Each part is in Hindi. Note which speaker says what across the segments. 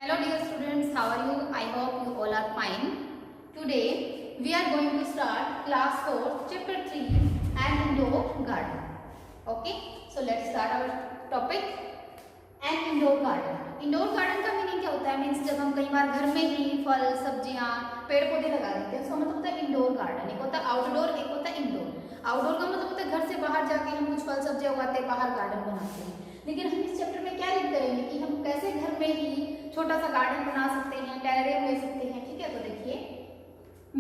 Speaker 1: Hello dear students, how are you? I hope you all are fine. Today we are going to start class 4 chapter 3 an indoor garden. Okay, so let's start our topic an indoor garden. Indoor garden का मीनिंग क्या होता है? मीन्स जब हम कई बार घर में ही फल सब्जियां पेड़ पौधे लगा देते हैं उसका मतलब होता है इंडोर गार्डन। एक होता है आउटडोर, एक होता है इंडोर। आउटडोर का मतलब होता है घर से बाहर जाके हम कुछ फल सब्जियां उगाते हैं, बाहर गार्डन बनाते हैं। लेकिन हम इस चैप्टर में क्या रीड करेंगे कि हम कैसे घर में ही छोटा सा गार्डन बना सकते हैं, टेरेरियम ले सकते हैं। ठीक है, तो देखिए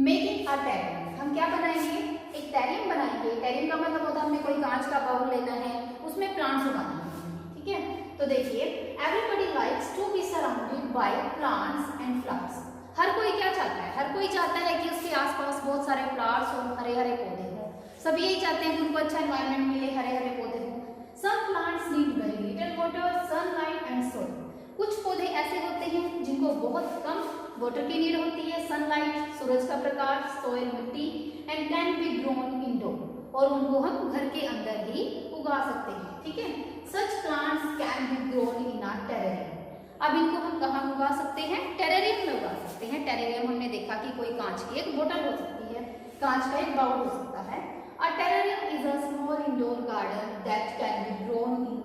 Speaker 1: मेकिंग अ टेरेरियम। हम क्या बनाएंगे? एक टेरेरियम बनाएंगे। टेरेरियम का मतलब होता है हमें कोई कांच का बाउल लेना है, उसमें प्लांट्स उगाना है। ठीक है, तो देखिए everybody likes to be surrounded by plants and flowers. हर कोई क्या चाहता है? हर कोई चाहता है कि उसके आसपास बहुत सारे फ्लावर्स और हरे हरे पौधे हों। सब यही चाहते हैं कि उनको अच्छा एनवायरनमेंट मिले, हरे हरे पौधे हों। Some plants need very little water, sunlight and soil. कुछ पौधे ऐसे होते हैं जिनको बहुत कम वाटर की नीड होती है, सनलाइट सूरज का प्रकाश, सॉइल मिट्टी, and can be grown indoor, और उनको हम घर के अंदर ही उगा सकते हैं। ठीक है, सच plants can be grown in a terrarium. अब इनको हम कहाँ उगा सकते हैं? टेरेरियम में उगा सकते हैं। टेरेरियम हमने देखा कि कोई कांच की एक बोतल हो सकती है, कांच का एक बाउल हो सकता है। A terrarium is a small indoor garden that can be grown in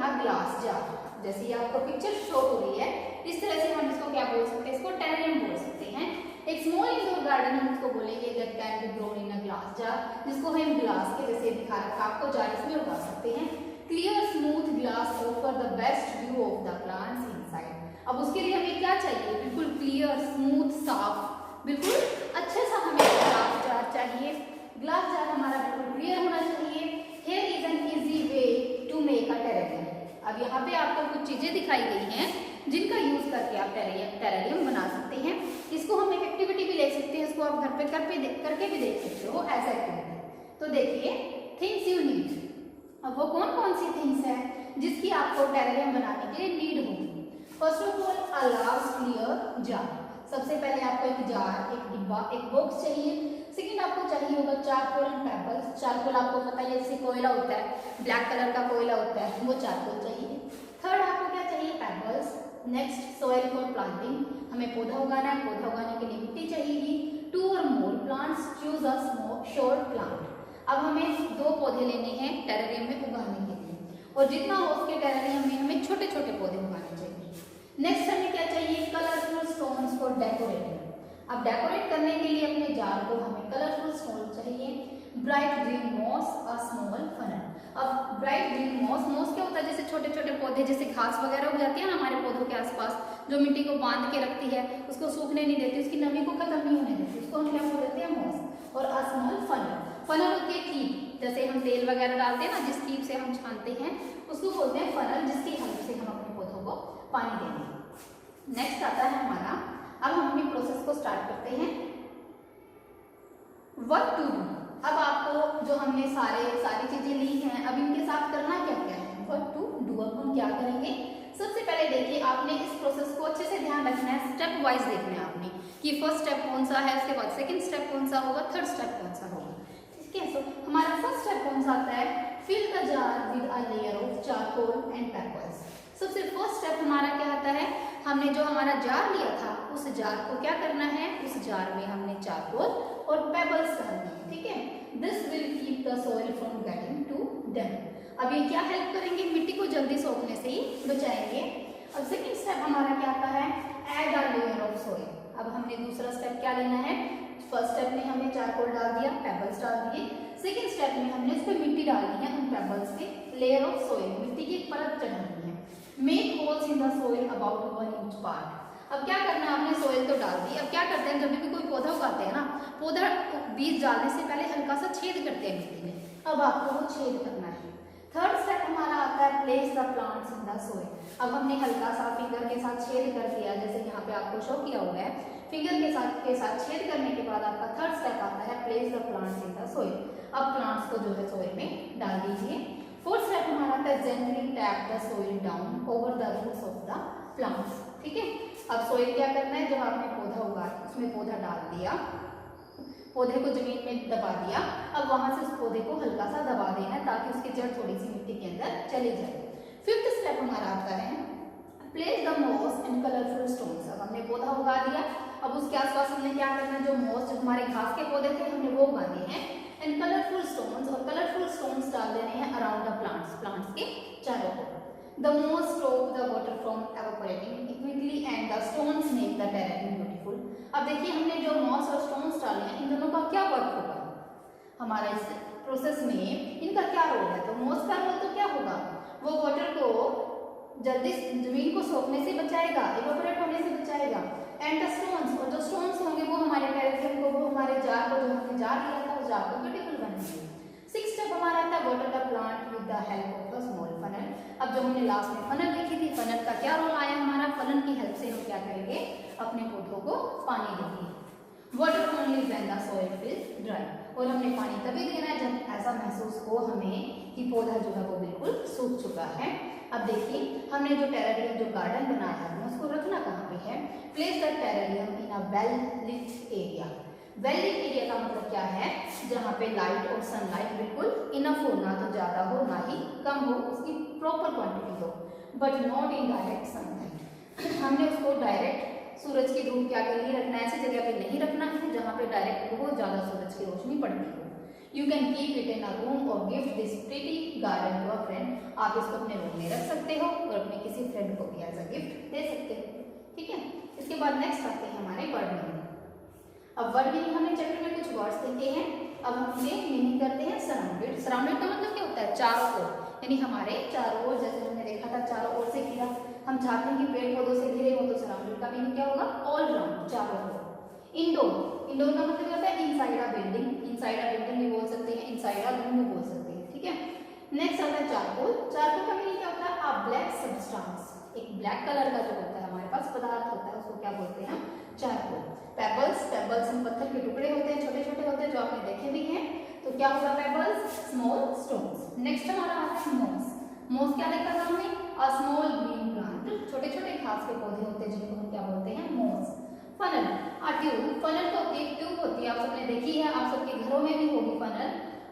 Speaker 1: a glass jar. जैसे ये आपको पिक्चर शो हो रही है, इस तरह से हम इसको क्या बोल सकते हैं? इसको टेरेरियम बोल सकते हैं। एक स्मॉल इंडोर गार्डन हम इसको बोलेंगे that can be grown in a glass jar, जिसको हम ग्लास के जैसे दिखा रखा आपको जार, इसमें उगा सकते हैं। Clear smooth glass offer the best view of the plants inside. अब उसके लिए हमें क्या चाहिए? बिल्कुल क्लियर, स्मूथ, साफ, बिल्कुल अच्छे सा हमें ग्लास जार चाहिए। ग्लास जार हमारा बिल्कुल क्लियर होना चाहिए। Here is an easy way to make a terrarium. अब यहाँ पे आपको कुछ चीजें दिखाई गई हैं जिनका यूज करके आप टेरेरियम बना सकते हैं। इसको हम एक एक्टिविटी भी ले सकते हैं, इसको आप घर पे करके भी देख सकते हो एज एक्टिविटी। तो देखिए थिंग्स यू नीड। अब वो कौन कौन सी थिंग्स है जिसकी आपको टेरेरियम बनाने के लिए नीड होगी? First of all a large clear jar. सबसे पहले आपको एक जार, एक डिब्बा, एक बॉक्स चाहिए। सेकंड आपको चाहिए होगा चारकोल एंड पेबल्स। चारकोल आपको पता है जैसे कोयला होता है, ब्लैक कलर का कोयला होता है, वो चारकोल चाहिए। थर्ड आपको क्या चाहिए? Pebbles. Next soil for planting, हमें पौधा उगाना है, पौधा उगाने के लिए मिट्टी चाहिए। 2 और more plants, choose a short plant. अब हमें 2 पौधे लेने हैं टेरेरियम में उगाने के लिए, और जितना हो उसके टेरेरियम में हमें छोटे छोटे पौधे उगाने चाहिए। नेक्स्ट हमें क्या चाहिए? Colourful stones for decorating. अब डेकोरेट करने के लिए अपने जार को हमें कलरफुल स्टोन चाहिए। Bright green moss, a small funnel. अब ब्राइट ग्रीन मॉस, मॉस क्या होता है? जैसे छोटे छोटे पौधे, जैसे घास वगैरह उग जाती है ना हमारे पौधों के आसपास, जो मिट्टी को बांध के रखती है, उसको सूखने नहीं देती, उसकी नमी को खत्म नहीं होने देती, उसको हम क्या बोलते हैं? मॉस। और अ स्मॉल फनल, फनल होती है कीप, जैसे हम तेल वगैरह डालते हैं ना, जिस कीप से हम छानते हैं उसको बोलते हैं फनल, जिसकी हेल्प से हम अपने पौधों को पानी देंगे। नेक्स्ट आता है हमारा, अब हम अपनी प्रोसेस को स्टार्ट करते हैं। What to do. अब आपको जो हमने सारी चीजें ली हैं, अब इनके साथ करना क्या क्या है? What to do. अब हम क्या करेंगे? सबसे पहले देखिए आपने इस प्रोसेस को अच्छे से ध्यान रखना है, स्टेप वाइज देखना है आपने कि फर्स्ट स्टेप कौन सा है, उसके बाद सेकंड स्टेप कौन सा होगा, थर्ड स्टेप कौन सा होगा। ठीक है, सो हमारा फर्स्ट स्टेप कौन सा आता है? Fill the jar with a layer of charcoal and pebbles. सबसे फर्स्ट स्टेप हमारा क्या आता है? हमने जो हमारा जार लिया था उस जार को क्या करना है? उस जार में हमने चारकोल और पेबल्स डालनी है। ठीक है, this will keep the soil from getting too damp. अब ये क्या हेल्प करेंगे? मिट्टी को जल्दी सोखने से ही बचाएंगे। अब सेकंड स्टेप हमारा क्या आता है? Add a layer of soil. अब हमने दूसरा स्टेप क्या लेना है? फर्स्ट स्टेप में हमने चारकोल डाल दिया, पेबल्स डाल दिए। सेकंड स्टेप में हमने उस पर मिट्टी डालनी है, उन पेबल्स पे लेयर ऑफ सॉइल, मिट्टी की एक परत चढ़ानी है। Make holes in the soil about 1 inch part. अब क्या करना है? आपने सॉइल तो डाल दी, अब क्या करते हैं जब भी कोई पौधा उगाते हैं ना, पौधा बीज डालने से पहले हल्का सा छेद करते हैं मिट्टी में, अब आपको वो छेद करना है। थर्ड स्टेप हमारा आता है place the plants in the soil. अब हमने हल्का सा फिंगर के साथ छेद कर दिया, जैसे यहाँ पे आपको शो किया हुआ है, फिंगर के साथ छेद करने के बाद आपका थर्ड स्टेप आता है place the plants in the soil. अब प्लांट्स को जो है सॉइल में डाल दीजिए। फोर्थ स्टेप हमारा आता है gently tap the soil down over the roots of the plants. ठीक है, अब सॉइल क्या करना है? जब आपने पौधा उगा उसमें पौधा डाल दिया, पौधे को जमीन में दबा दिया, अब वहां से उस पौधे को हल्का सा दबा देना है ताकि उसकी जड़ थोड़ी सी मिट्टी के अंदर चली जाए। फिफ्थ स्टेप हमारा आता है place the moss and colourful stones. अब हमने पौधा उगा दिया, अब उसके आसपास हमने क्या करना है, जो मॉस जो हमारे घास के पौधे थे हमने वो उगा दिए हैं, एंड कलरफुल स्टोन्स, और कलरफुल स्टोन्स डाल देने हैं अराउंड द प्लांट्स के चारों ओर। The moss stop the water from evaporating quickly and the stones make the terrain beautiful. अब देखिए हमने जो मॉस और स्टोन्स डाले हैं, इन दोनों का क्या वर्क होगा हमारा इस प्रोसेस में, इनका क्या रोल है। तो मॉस का रोल तो क्या होगा, वो वाटर को जल्दी जमीन को सोखने से बचाएगा, इवेपोरेट होने से बचाएगा, एंड द स्टोन्स, और जो स्टोन्स होंगे वो हमारे टेरेरियम को, वो हमारे जार को, जो हमने जार लिया था उस जार को ब्यूटीफुल बनाएंगे। 6 स्टेप हमारा आता है water the plant with the help of a small funnel. अब जो हमने लास्ट में फनल लिखी थी, फनल का क्या रोल आया हमारा, फनल की हेल्प से हम क्या करेंगे, अपने पौधों को पानी देंगे। Water only when the soil is dry, और हमने पानी तभी देना है जब ऐसा महसूस हो हमें कि पौधा जो है वो बिल्कुल सूख चुका है। अब देखिए हमने जो टेरेरियम जो गार्डन बनाया है उसको रखना कहाँ पे है, place the terrarium in a well lit area. Well lit area का मतलब क्या है, जहाँ पे लाइट और सनलाइट बिल्कुल इनफ हो, ना तो ज्यादा हो ना ही कम हो, उसकी प्रॉपर क्वांटिटी हो, but not in direct sunlight. हमने उसको डायरेक्ट सूरज की धूप के आगे नहीं रखना है, ऐसी जगह पे नहीं रखना है जहाँ पे डायरेक्ट बहुत ज्यादा सूरज की रोशनी पड़ती हो। You can keep it in a room और gift this pretty garden to a friend. आप इसको अपने रूम में रख सकते हो और अपने किसी फ्रेंड को भी एज अ गिफ्ट दे सकते हो, ठीक है। इसके बाद नेक्स्ट आते हैं हमारे वर्ड मीनिंग। अब वर्ड मीनिंग हमने चैप्टर में कुछ वर्ड्स देखे हैं, अब हम उनके मीनिंग करते हैं। सराउंडेड, सराउंडेड का मतलब क्या होता है, चारों ओर, यानी हमारे चारों ओर, जैसे हमने देखा था चारों ओर से घिरा, हम चाहते हैं कि पेड़ पौधों से घिरे हो, तो सराउंडेड का मीनिंग क्या होगा, ऑल राउंड, चारों ओर। इंडोर, इंडोर का मतलब क्या होता है, inside a building, inside a building भी बोल सकते हैं, इनसाइड अ रूम भी बोल सकते हैं, ठीक है। नेक्स्ट आता है चारकोल। चारकोल का मीनिंग क्या होता है, अ ब्लैक सब्सटेंस, एक ब्लैक कलर का जो होता है हमारे पास पदार्थ होता है उसको क्या बोलते हैं, चारकोल। पेबल्स, पेबल्स में पत्थर के टुकड़े होते हैं, छोटे छोटे होते हैं, जो आपने देखे भी हैं, तो क्या होगा पेबल्स, स्मॉल स्टोन्स। नेक्स्ट हमारा आता है मॉस। मॉस क्या देखा था हमने, अ स्मॉल ग्रीन प्लांट, छोटे छोटे घास के पौधे होते हैं जिनको हम क्या बोलते हैं, moss. Funnel, a tube, funnel तो होती है, ट्यूब होती है, आप सबने देखी है, आप सबके घरों में भी होगी फनल।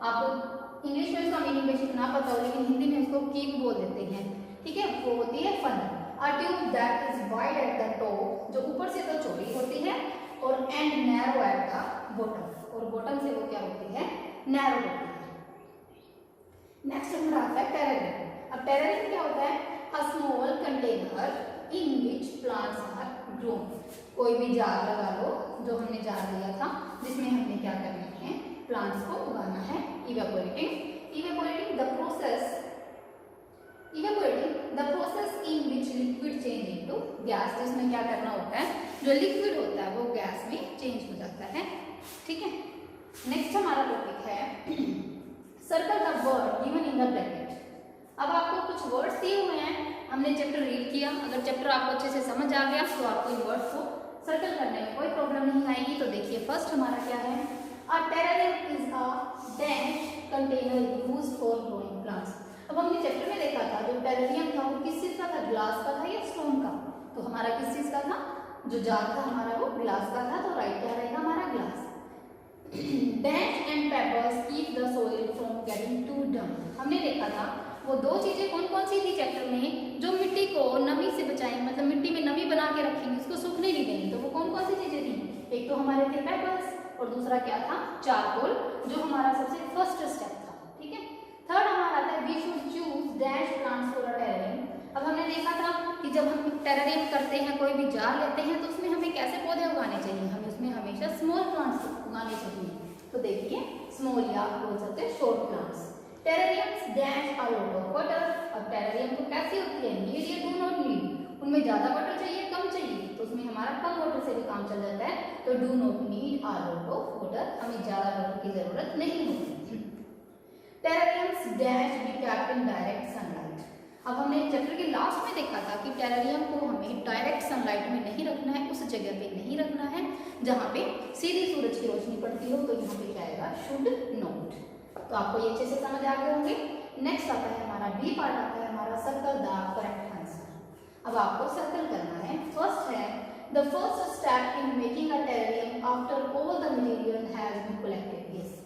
Speaker 1: आपको इंग्लिश में इसका मीनिंग बेसिक ना पता हो, लेकिन हिंदी में इसको कीप बोल देते हैं, ठीक है, वो होती है funnel. A tube that is wide at the top, जो ऊपर से तो चौड़ी होती है, और and narrow at the bottom, और बॉटम से वो क्या होती है, नैरो होती है। नेक्स्ट हमारा आता है टेरेरियम। अब टेरेरियम क्या होता है, a small container in which plants are grown. कोई भी जार लगा लो, जो हमने जार लिया था, जिसमें हमने क्या करना है, प्लांट्स को उगाना है। Evaporating, evaporating the process, evaporating the process in which liquid change into gas, जिसमें क्या करना होता है, जो लिक्विड होता है वो गैस में चेंज हो जाता है, ठीक है। नेक्स्ट हमारा टॉपिक है circle the word given in the bracket. अब आपको कुछ वर्ड्स दिए हुए हैं, हमने चैप्टर रीड किया, अगर चैप्टर आपको अच्छे से समझ आ गया तो आपको इन वर्ड्स को सर्कल करने में कोई प्रॉब्लम नहीं आएगी। तो देखिए फर्स्ट हमारा क्या है, a terrarium is a dash container used for growing plants. अब हमने चैप्टर में देखा था जो टेरेरियम था वो किस चीज का था, ग्लास का था या स्टोन का, तो हमारा किस चीज का था, जो जार था हमारा वो ग्लास का था, तो राइट क्या रहेगा हमारा, glass. Dash and papers keep the soil from getting too damp. हमने देखा था वो दो चीजें कौन कौन सी थी चैप्टर में, जो मिट्टी को नमी से बचाएंगे, मतलब मिट्टी में नमी बना के रखेंगे, उसको सूखने नहीं देंगे, तो वो कौन कौन सी चीजें थी, एक तो हमारे थे पेपर्स, और दूसरा क्या था, चारकोल, जो हमारा सबसे फर्स्ट स्टेप था, ठीक है। थर्ड हमारा आता है we should choose dash plants for a terrarium. अब हमने देखा था कि जब हम टेरेरियम करते हैं, कोई भी जार लेते हैं, तो उसमें हमें कैसे पौधे उगाने चाहिए, हमें उसमें हमेशा स्मॉल प्लांट्स उगाने चाहिए। तो देखिए स्मॉल या बोल सकते हैं short plants. टेरेरियम्स dash a lot of water. अब टेरेरियम तो कैसी होती है, नीड या डू नॉट नीड, उनमें ज्यादा वाटर चाहिए कम चाहिए, तो उसमें हमारा कम वाटर से भी काम चल जाता है, तो do not need a lot of water, हमें ज्यादा वाटर की जरूरत नहीं होती। टेरेरियम्स dash be kept in direct sunlight. अब हमने चैप्टर के लास्ट में देखा था कि टेरेरियम को हमें डायरेक्ट सनलाइट में नहीं रखना है, उस जगह पे नहीं रखना है जहाँ पे सीधी सूरज की रोशनी पड़ती हो, तो यहाँ पे क्या आएगा, शुड नॉट। तो आपको ये अच्छे से समझ आ गए होंगे। नेक्स्ट आता है हमारा डी पार्ट, आता है हमारा सर्कल द करेक्ट आंसर। अब आपको सर्कल करना है। फर्स्ट है the first step in making a terrarium after all the material has been collected. Yes,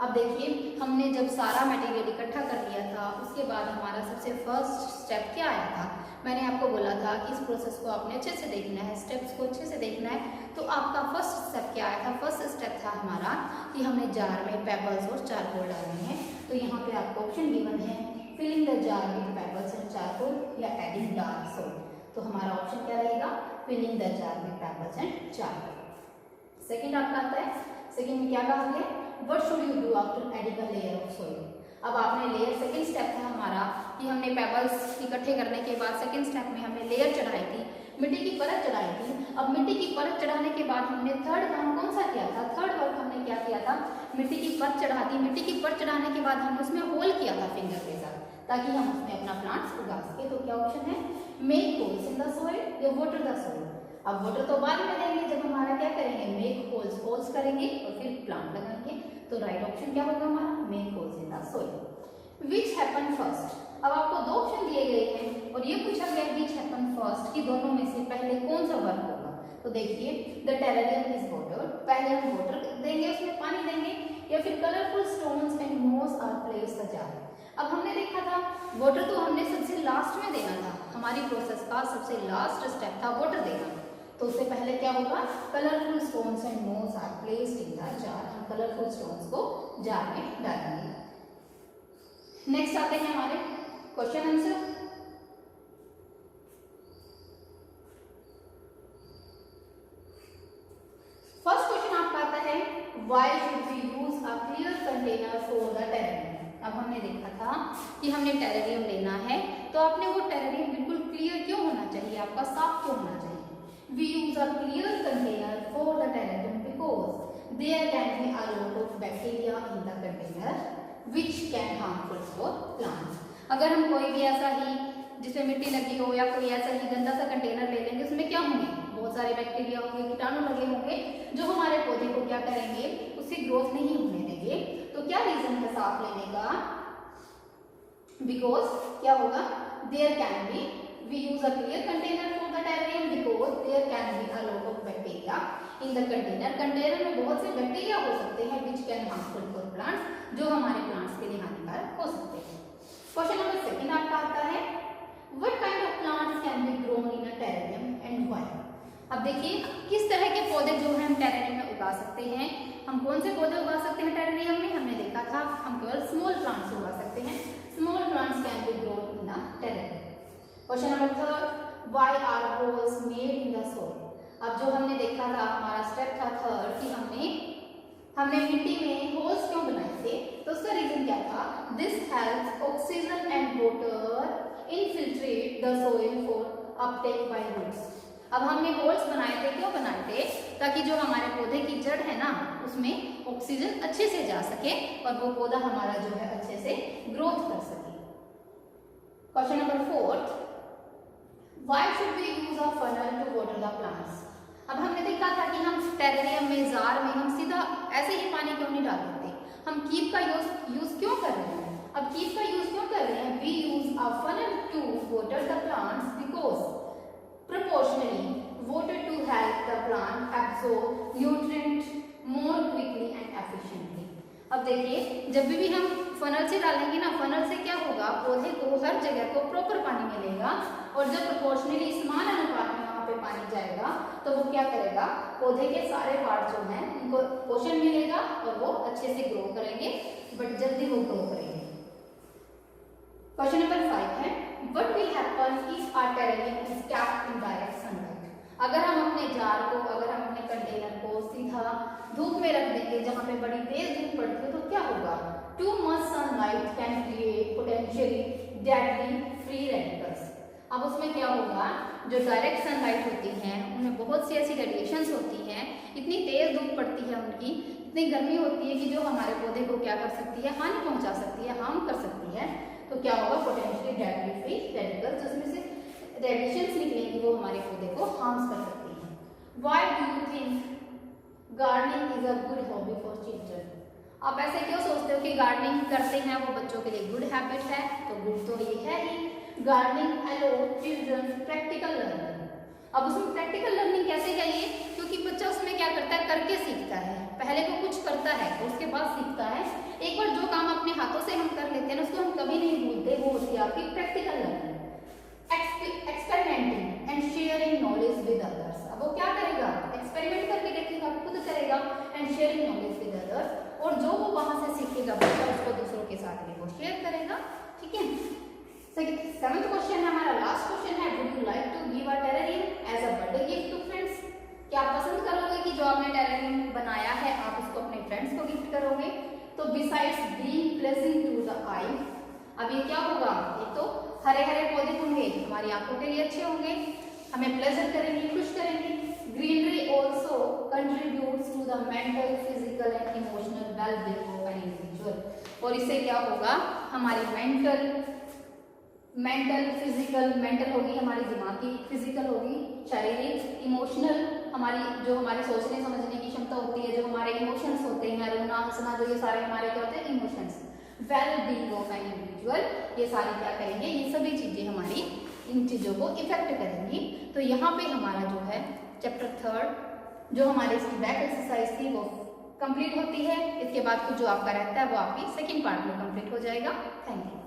Speaker 1: अब देखिए हमने जब सारा मटेरियल इकट्ठा कर लिया था, उसके बाद हमारा सबसे फर्स्ट स्टेप क्या आया था, मैंने आपको बोला था कि इस प्रोसेस को आपने अच्छे से देखना है, स्टेप्स को अच्छे से देखना है। तो आपका फर्स्ट स्टेप क्या आया था? फर्स्ट स्टेप था हमारा कि हमने जार में पेबल्स और चारकोल डालने हैं। तो यहाँ पे आपको ऑप्शन गिवन है, filling the jar with pebbles and charcoal या एडिंग डार्क सॉइल। तो हमारा ऑप्शन क्या रहेगा? Filling the jar with pebbles and charcoal. Second आपका आता है, सेकंड में क्या कहा गया? What should you do after adding a layer of soil. अब आपने लेयर, सेकंड स्टेप था हमारा कि हमने पेबल्स इकट्ठे करने के बाद सेकंड स्टेप में हमने लेयर चढ़ाई थी, मिट्टी की परत चढ़ाई थी। अब मिट्टी की परत चढ़ाने के बाद हमने थर्ड काम कौन सा किया था? थर्ड वर्क हमने क्या किया था? मिट्टी की परत चढ़ा दी। मिट्टी की परत चढ़ाने के बाद हमने उसमें होल किया था फिंगर के साथ, ताकि हम उसमें अपना प्लांट्स उगा सके। तो क्या ऑप्शन है? Make holes in the soil या वाटर द सॉइल। अब वाटर तो बाद में देंगे जब हमारा क्या करेंगे? मेक होल्स, होल्स करेंगे और फिर प्लांट लगाएंगे। तो राइट ऑप्शन क्या होगा हमारा? Make holes in the soil. Which happen first. अब आपको दो ऑप्शन दिए गए हैं और ये पूछा गया विच हैपन फर्स्ट कि दोनों में से पहले कौन सा वर्क होगा। तो देखिए, द टेरेरियम इज वाटर्ड, पहले हम वाटर देंगे, उसमें पानी देंगे, या फिर colourful stones and moss are placed the jar. अब हमने देखा था वाटर तो हमने सबसे लास्ट में देना था, हमारी प्रोसेस का सबसे लास्ट स्टेप था वाटर देना। तो उससे पहले क्या होगा? Colourful stones and moss are placed in the jar. हम कलरफुल स्टोन्स को जार में डालेंगे। नेक्स्ट आते हैं हमारे क्वेश्चन आंसर। फर्स्ट क्वेश्चन आपका आता है, why should we use a clear container for the terrarium. अब हमने देखा था कि हमने टेरेरियम लेना है, तो आपने वो टेरेरियम बिल्कुल क्लियर क्यों होना चाहिए, आपका साफ क्यों होना चाहिए? We use a clear container for the terrarium because there can be a lot of bacteria in the container which can harmful for plants। अगर हम कोई भी ऐसा ही जिसमें मिट्टी लगी हो या कोई ऐसा ही गंदा सा कंटेनर ले लेंगे, उसमें क्या होंगे? बहुत सारे बैक्टीरिया होंगे, कीटाणु लगे होंगे, जो हमारे पौधे को क्या करेंगे? उससे ग्रोथ नहीं होने देंगे। तो क्या रीजन है साफ लेने का? बिकॉज क्या होगा? There can be, we use a clear container for the terrarium because there can be a lot of bacteria in the container. Container में बहुत से बैक्टीरिया हो सकते हैं which can harmful for plants, जो हमारे प्लांट्स के लिए हानिकारक हो सकते हैं। क्वेश्चन नंबर सेकंड आपका आता है, what kind of plants can be grown in a terrarium and why. अब देखिए, किस तरह के पौधे जो है हम टेरेरियम में उगा सकते हैं। हम कौन से पौधे उगा सकते हैं टेरेरियम में? हमने देखा था हम केवल स्मॉल प्लांट्स उगा सकते हैं। Small plants can be grown in a terrarium. Question number third, why are holes made in the soil. अब जो हमने देखा था, हमारा स्टेप था थर्ड कि हमने मिट्टी में होल्स क्यों बनाए थे। तो उसका रीजन क्या था? This helps oxygen and water infiltrate the soil for uptake by roots. अब हमने होल्स बनाए थे, क्यों बनाए थे? ताकि जो हमारे पौधे की जड़ है ना, उसमें ऑक्सीजन अच्छे से जा सके और वो पौधा हमारा जो है अच्छे से ग्रोथ कर सके। Question number fourth, why should we use a funnel to water the plants. अब हमने देखा था कि हम टेरेरियम में, जार में हम सीधा ऐसे ही पानी क्यों नहीं डाल देते, हम कीप का यूज क्यों कर रहे हैं। अब कीप का यूज क्यों कर रहे हैं? We use a funnel to water the plants because proportionally water to help the plant absorb nutrient more quickly and efficiently। अब देखिए, जब भी हम फनल से डालेंगे ना, फनल से क्या होगा? पौधे को हर जगह को प्रॉपर पानी मिलेगा और जब प्रोपोर्शनली समान अनुपात में वहाँ पे पानी जाएगा तो वो क्या करेगा? पौधे के सारे पार्ट जो हैं उनको पोषण मिलेगा और वो अच्छे से ग्रो करेंगे, बट जल्दी वो ग्रो करेंगे। क्वेश्चन नंबर 5 है, what will happen if our terrarium is kept in direct sunlight। अगर हम अपने जार को, अगर हम अपने कंटेनर को सीधा धूप में रख देंगे जहाँ पे बड़ी तेज धूप पड़ती है, तो क्या होगा? Too much sunlight can create potentially deadly free radicals। अब उसमें क्या होगा? जो डायरेक्ट सनलाइट होती है उनमें बहुत सी ऐसी रेडिएशंस होती हैं, इतनी तेज धूप पड़ती है उनकी, इतनी गर्मी होती है कि जो हमारे पौधे को क्या कर सकती है? हानि पहुंचा सकती है, हार्म कर सकती है। तो क्या होगा? पोटेंशियली डेडली फ्री रेडिकल्स, जिसमें से रेडिएशंस निकलेंगी वो हमारे पौधे को हार्म कर सकती हैं। Why do you think gardening is a good hobby for children. आप ऐसे क्यों सोचते हो कि गार्डनिंग करते हैं वो बच्चों के लिए गुड हैबिट है? तो गुड तो ये है ही, गार्डनिंग अलो चिल्ड्रन प्रैक्टिकल लर्निंग। अब उसमें प्रैक्टिकल लर्निंग कैसे चाहिए? क्योंकि बच्चा उसमें क्या करता है? करके सीखता है। पहले वो कुछ करता है और उसके बाद सीखता है। एक बार जो काम अपने हाथों से हम कर लेते हैं ना, उसको हम कभी नहीं भूलते। वो होती है आपकी प्रैक्टिकल लर्निंग। सीखेगा बच्चा उसको दूसरों के साथ भी वो शेयर करेगा। ठीक है। सेवेंथ क्वेश्चन है हमारा, लास्ट क्वेश्चन है, would you like to give a terrarium as a birthday gift to friends? क्या आप पसंद करोगे कि जो आपने टेरेरियम बनाया है आप उसको अपने फ्रेंड्स को गिफ्ट करोगे? तो besides being pleasant to the eye, अब ये क्या होगा, एक तो हरे हरे पौधे होंगे, हमारी आंखों के लिए अच्छे होंगे, हमें प्लेजर करेंगे, खुश करेंगे। Greenery also contributes to the mental, physical and emotional wellbeing of an individual, और इससे क्या होगा, हमारी मेंटल होगी हमारी दिमागी, फिजिकल होगी शारीरिक, इमोशनल हमारी जो हमारी सोचने समझने की क्षमता होती है, जो हमारे इमोशंस होते हैं, रोना हंसना, जो ये सारे हमारे क्या होते हैं, emotions, well being of an individual, ये सारी क्या करेंगे, ये सभी चीजें हमारी इन चीजों को इफेक्ट करेंगी। तो यहाँ पे हमारा जो है चैप्टर 3 जो हमारी इसकी बैक एक्सरसाइज थी वो कंप्लीट होती है। इसके बाद कुछ जो आपका रहता है वो आपकी सेकेंड पार्ट में कंप्लीट हो जाएगा। Thank you.